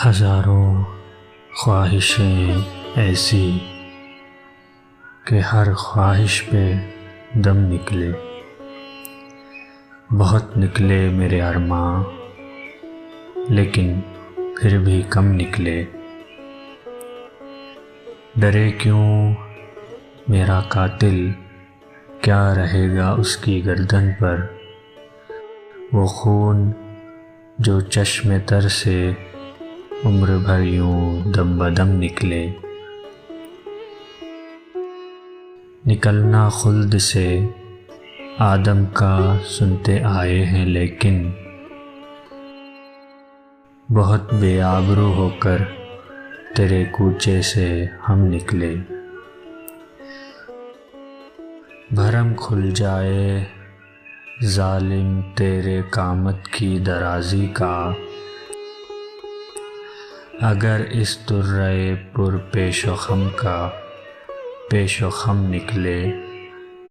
ہزاروں خواہشیں ایسی کہ ہر خواہش پہ دم نکلے، بہت نکلے میرے ارماں لیکن پھر بھی کم نکلے۔ ڈرے کیوں میرا قاتل، کیا رہے گا اس کی گردن پر، وہ خون جو چشم تر سے عمر بھر یوں دم بدم نکلے۔ نکلنا خلد سے آدم کا سنتے آئے ہیں، لیکن بہت بے آبرو ہو کر تیرے کوچے سے ہم نکلے۔ بھرم کھل جائے ظالم تیرے قامت کی درازی کا، اگر اس طرۂ پر پیش و خم کا پیش و خم نکلے۔